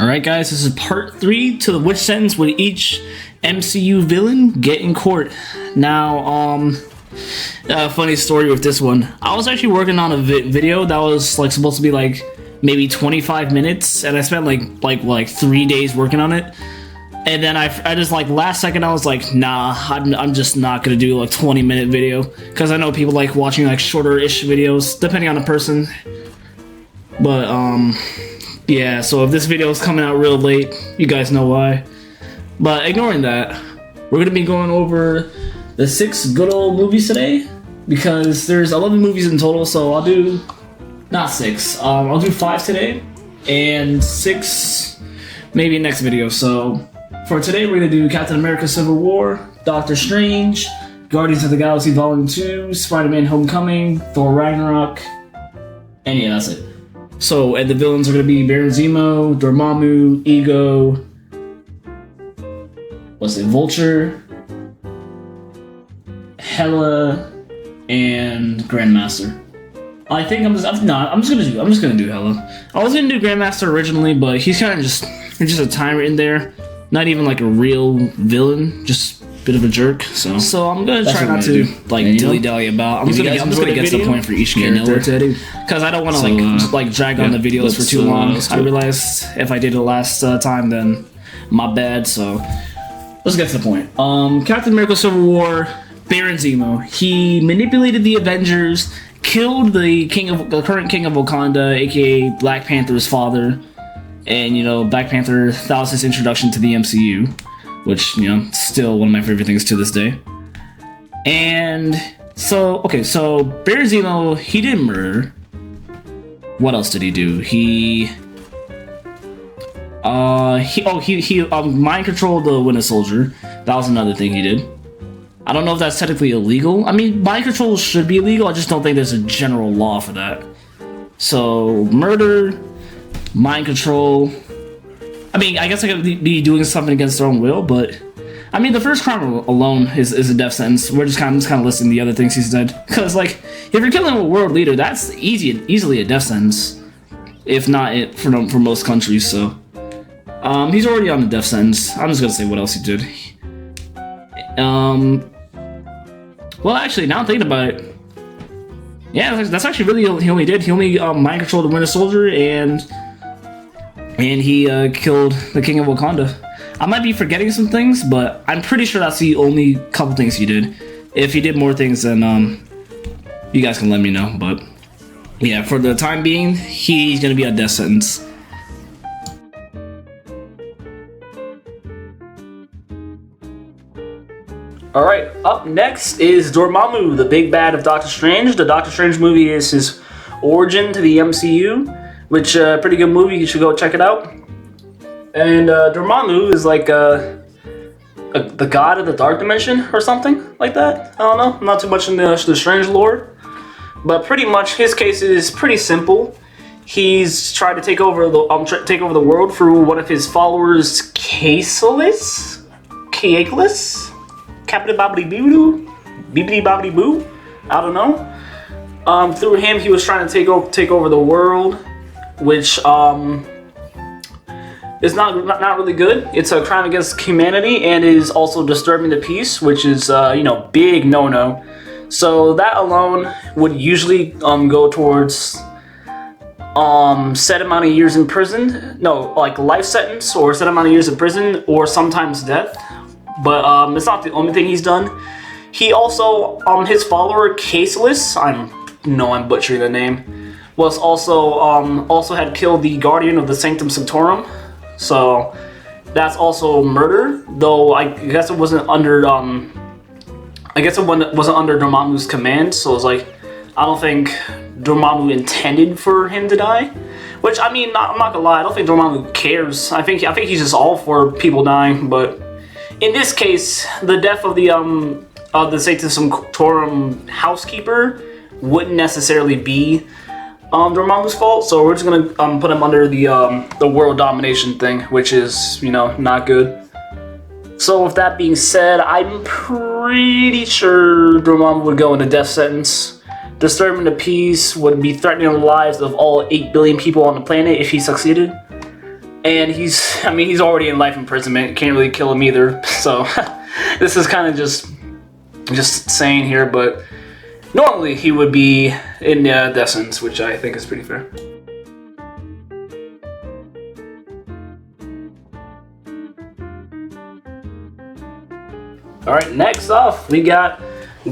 Alright guys, this is part 3 to the witch sentence with each MCU villain get in court. Now, funny story with this one. I was actually working on a video that was like supposed to be like maybe 25 minutes, and I spent like 3 days working on it. And then I just like last second I was like, nah, I'm just not gonna do like 20-minute video, because I know people like watching like shorter-ish videos depending on the person. But yeah, so if this video is coming out real late, you guys know why. But ignoring that, we're gonna be going over the 6 good old movies today, because there's 11 movies in total. So I'll do not 6. I'll do 5 today, and 6 maybe next video. So for today, we're gonna do Captain America: Civil War, Doctor Strange, Guardians of the Galaxy Volume 2, Spider-Man: Homecoming, Thor: Ragnarok, and yeah, that's it. So, and the villains are gonna be Baron Zemo, Dormammu, Ego, Vulture, Hela, and Grandmaster. I think I'm just gonna do Hela. I was gonna do Grandmaster originally, but he's kind of just a tyrant in there. Not even like a real villain, just a bit of a jerk. So I'm gonna try not to like dilly-dally about. I'm just gonna get to the point for each character, because I don't want to like drag on the videos for too long. I realized if I did it last time, then my bad. So let's get to the point. Captain America: Civil War. Baron Zemo. He manipulated the Avengers, killed the current king of Wakanda, aka Black Panther's father. And, you know, Black Panther, that was his introduction to the MCU, which, you know, still one of my favorite things to this day. And so, okay, so Baron Zemo, he didn't murder. What else did he do? He mind controlled the Winter Soldier. That was another thing he did. I don't know if that's technically illegal. I mean, mind control should be illegal. I just don't think there's a general law for that. So, murder, mind control. I mean, I guess I could be doing something against their own will, but I mean, the first crime alone is a death sentence. We're just kind of listing the other things he's did, because like if you're killing a world leader, that's easily a death sentence, if not it for most countries. So he's already on the death sentence. I'm just gonna say what else he did. Well, actually, now I'm thinking about it, yeah, that's actually really all he only did. He only mind controlled the Winter Soldier, and he killed the King of Wakanda. I might be forgetting some things, but I'm pretty sure that's the only couple things he did. If he did more things, then you guys can let me know. But yeah, for the time being, he's gonna be a death sentence. Alright, up next is Dormammu, the big bad of Doctor Strange. The Doctor Strange movie is his origin to the MCU, which pretty good movie, you should go check it out. And Dormammu is like the god of the dark dimension or something like that. I don't know, I'm not too much in the Strange lore, but pretty much his case is pretty simple. He's tried to take over the world through one of his followers, Caseless? Captain Bobbity Bobbity Boo? I don't know. Through him, he was trying to take over the world, which is not really good. It's a crime against humanity and is also disturbing the peace, which is you know, big no-no. So that alone would usually go towards set amount of years in prison. No, like life sentence or set amount of years in prison, or sometimes death. But it's not the only thing he's done. He also, his follower Caseless, I'm butchering the name, was also had killed the Guardian of the Sanctum Sanctorum. So that's also murder, though I guess it wasn't under wasn't under Dormammu's command. So it's like, I don't think Dormammu intended for him to die. Which, I mean, I'm not gonna lie, I don't think Dormammu cares. I think he's just all for people dying, but in this case, the death of the Sanctum Sanctorum housekeeper wouldn't necessarily be Dormammu's fault, so we're just gonna put him under the world domination thing, which is, you know, not good. So with that being said, I'm pretty sure Dormammu would go into death sentence. Disturbing the peace would be threatening the lives of all 8 billion people on the planet if he succeeded. and I mean, he's already in life imprisonment. Can't really kill him either. So this is kind of just saying here, but normally he would be in death sentence, which I think is pretty fair. All right, next off we got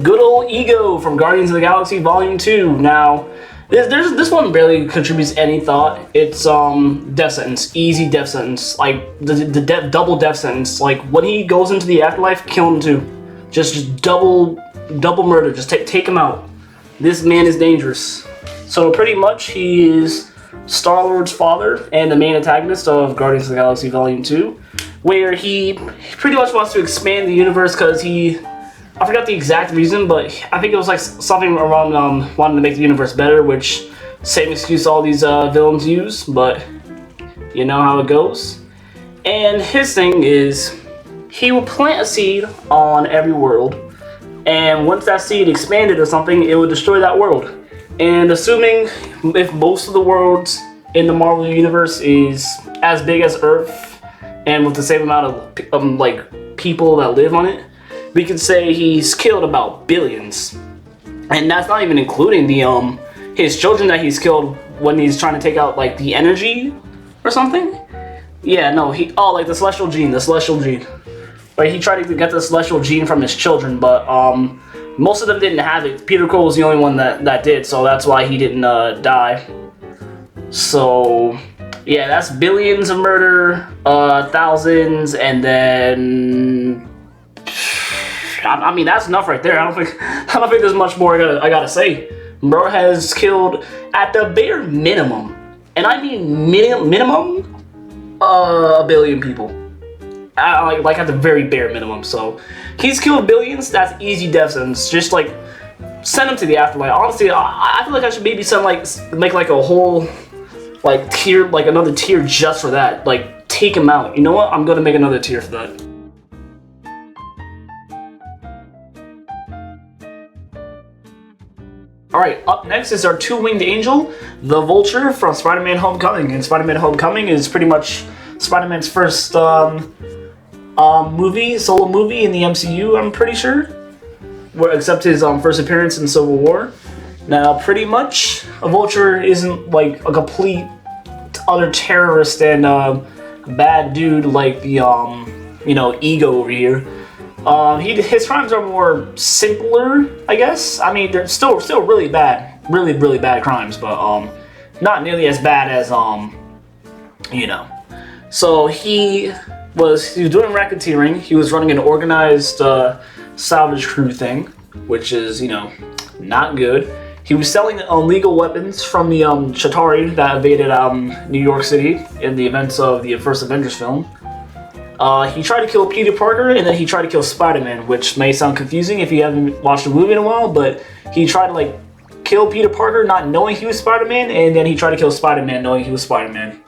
good old Ego from Guardians of the Galaxy Volume 2. Now, this one barely contributes any thought. It's death sentence, easy death sentence, like the double death sentence. Like when he goes into the afterlife, kill him too. Just double murder. Just take him out. This man is dangerous. So pretty much he is Star-Lord's father and the main antagonist of Guardians of the Galaxy Volume 2, where he pretty much wants to expand the universe because I forgot the exact reason, but I think it was like something around wanting to make the universe better, which same excuse all these villains use, but you know how it goes. And his thing is he will plant a seed on every world, and once that seed expanded or something, it would destroy that world. And assuming if most of the worlds in the Marvel Universe is as big as Earth and with the same amount of like people that live on it, we could say he's killed about billions. And that's not even including the his children that he's killed when he's trying to take out like the energy or something. Yeah, no, like the celestial gene. Right, he tried to get the celestial gene from his children, but most of them didn't have it. Peter Quill was the only one that did, so that's why he didn't die. So yeah, that's billions of murder, thousands, and then I mean that's enough right there. I don't think there's much more I gotta say. Bro has killed at the bare minimum, and I mean minimum, a billion people. Like at the very bare minimum. So he's killed billions. That's easy death sentence. Just like send him to the afterlife. Honestly, I feel like I should maybe make like a whole like tier, like another tier just for that. Like take him out. You know what? I'm gonna make another tier for that. Alright, up next is our two-winged angel, the Vulture from Spider-Man Homecoming. And Spider-Man Homecoming is pretty much Spider-Man's first solo movie in the MCU, I'm pretty sure. Except his first appearance in Civil War. Now, pretty much, a Vulture isn't like a complete utter terrorist and bad dude like the Ego over here. His crimes are more simpler, I guess. I mean, they're still really bad, really bad crimes, but not nearly as bad as So he was doing racketeering. He was running an organized salvage crew thing, which is not good. He was selling illegal weapons from the Chitauri that invaded New York City in the events of the first Avengers film. He tried to kill Peter Parker, and then he tried to kill Spider-Man, which may sound confusing if you haven't watched the movie in a while, but he tried to like kill Peter Parker not knowing he was Spider-Man, and then he tried to kill Spider-Man knowing he was Spider-Man.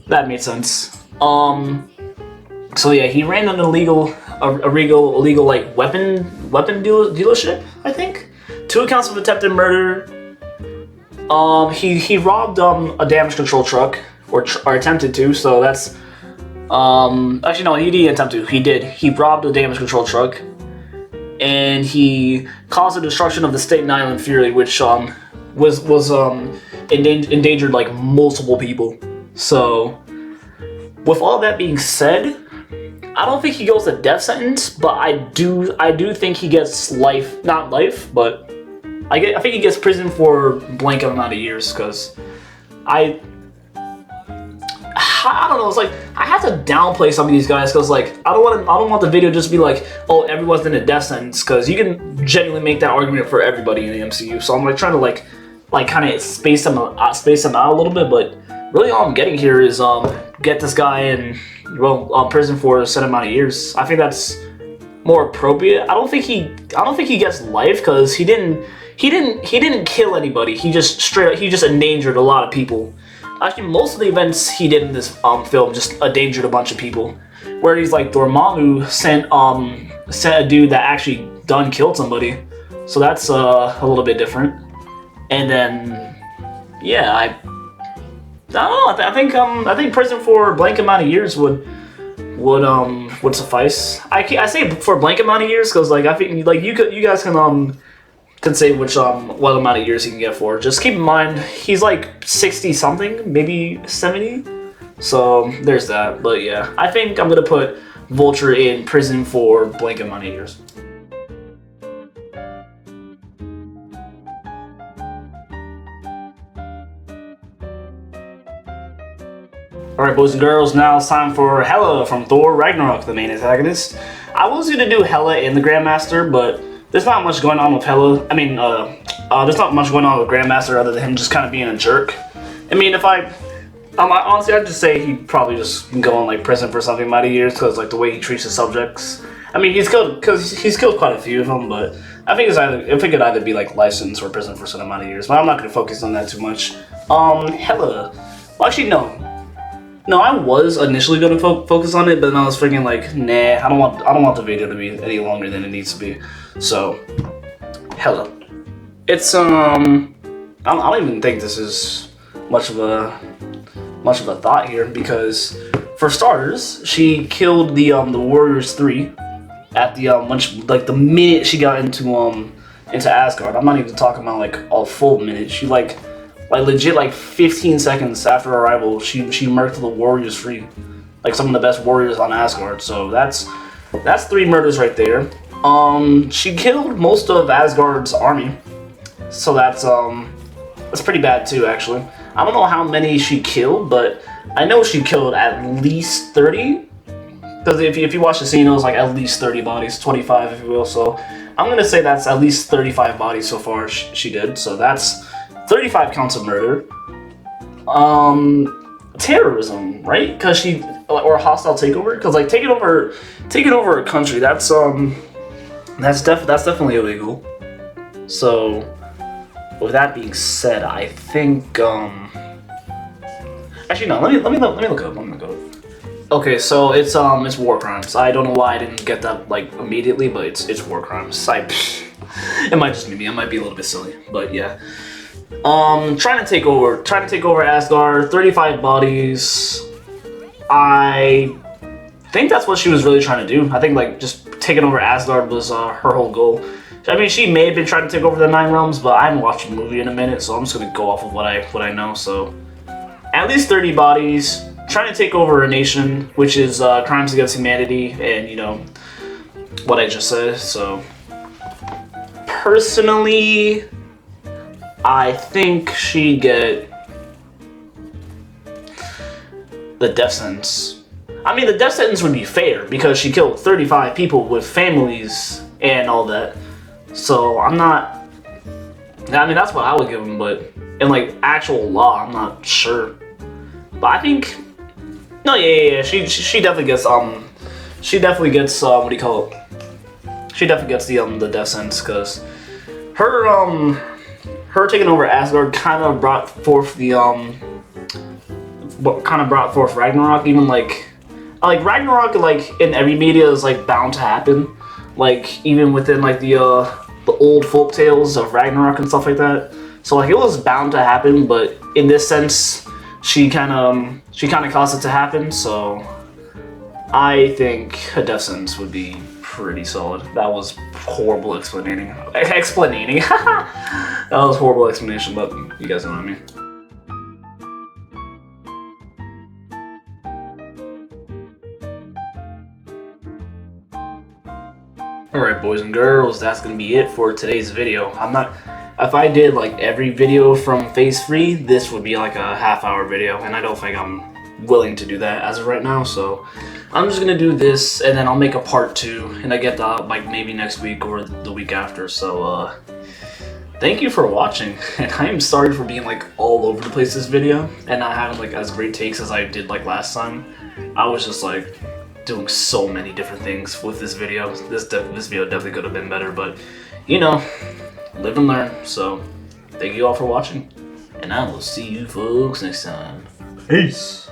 That made sense. So yeah, he ran an illegal like weapon dealership, I think. 2 accounts of attempted murder. He robbed a damage control truck, or attempted to, so that's actually no, he didn't attempt to. He did. He robbed a damage control truck, and he caused the destruction of the Staten Island Fury, which was endangered like multiple people. So, with all that being said, I don't think he goes to death sentence, but I do think he gets life, not life, but I think he gets prison for blank amount of years, because I don't know. It's like I have to downplay some of these guys because like I don't want the video just to be like, oh, everyone's in a death sentence, because you can genuinely make that argument for everybody in the MCU. So I'm like trying to like kind of space them out a little bit, but really all I'm getting here is get this guy in prison for a set amount of years. I think that's more appropriate. I don't think he gets life, because he didn't kill anybody. He just endangered a lot of people. Actually, most of the events he did in this film just endangered a bunch of people. Whereas like Dormammu sent a dude that actually killed somebody. So that's a little bit different. And then yeah, know. I think prison for a blank amount of years would suffice. I say for a blank amount of years because like I think like you guys can say what amount of years he can get for. Just keep in mind he's like 60 something, maybe 70. So there's that. But yeah, I think I'm gonna put Vulture in prison for blank amount of years. Alright, boys and girls, now it's time for Hela from Thor Ragnarok, the main antagonist. I was going to do Hela in the Grandmaster, but there's not much going on with Hela. I mean, there's not much going on with Grandmaster other than him just kind of being a jerk. I mean, honestly, I'd just say he'd probably just go in like prison for something amount of years because like the way he treats his subjects. I mean, he's killed quite a few of them, but I think it could either be like license or prison for some amount of years. But I'm not going to focus on that too much. Hela. Well, actually, no. No, I was initially gonna focus on it, but then I was freaking like, nah, I don't want the video to be any longer than it needs to be. So, Hela. It's I don't even think this is much of a thought here because, for starters, she killed the Warriors 3 at the the minute she got into Asgard. I'm not even talking about like a full minute. She like legit like 15 seconds after arrival, she murked the Warriors free. Like some of the best warriors on Asgard. So that's 3 murders right there. She killed most of Asgard's army. So that's pretty bad too, actually. I don't know how many she killed, but I know she killed at least 30. Because if you watch the scene, it was like at least 30 bodies, 25 if you will. So I'm gonna say that's at least 35 bodies so far she did. So that's 35 counts of murder. Terrorism, right? Because or hostile takeover. Because like taking over a country, that's definitely illegal. So with that being said, I think actually no. Let me look up. Okay, so it's war crimes. I don't know why I didn't get that like immediately, but it's war crimes. It might just be me. I might be a little bit silly, but yeah. Trying to take over Asgard, 35 bodies. I think that's what she was really trying to do. I think like just taking over Asgard was her whole goal. I mean, she may have been trying to take over the 9 realms, but I haven't watched the movie in a minute, so I'm just gonna go off of what I know. So, at least 30 bodies, trying to take over a nation, which is crimes against humanity, and you know what I just said. So, personally, I think she'd get the death sentence. I mean, the death sentence would be fair because she killed 35 people with families and all that. So I mean, that's what I would give him, but in like actual law, I'm not sure. But I think, no, yeah. She definitely gets what do you call it? She definitely gets the death sentence because her taking over Asgard kind of brought forth Ragnarok. Even like Ragnarok, like in every media is like bound to happen. Like even within like the old folk tales of Ragnarok and stuff like that. So like it was bound to happen, but in this sense, she kind of caused it to happen. So I think a death sentence would be pretty solid. That was horrible explaining. That was horrible explanation, but you guys know what I mean. Alright, boys and girls, that's gonna be it for today's video. If I did like every video from Phase 3, this would be like a half-hour video, and I don't think I'm willing to do that as of right now, so I'm just gonna do this, and then I'll make a part 2, and I get that like maybe next week or the week after, so thank you for watching, and I am sorry for being like all over the place this video, and not having like as great takes as I did like last time. I was just like doing so many different things with this video. This video definitely could have been better, but you know, live and learn. So thank you all for watching, and I will see you folks next time. Peace.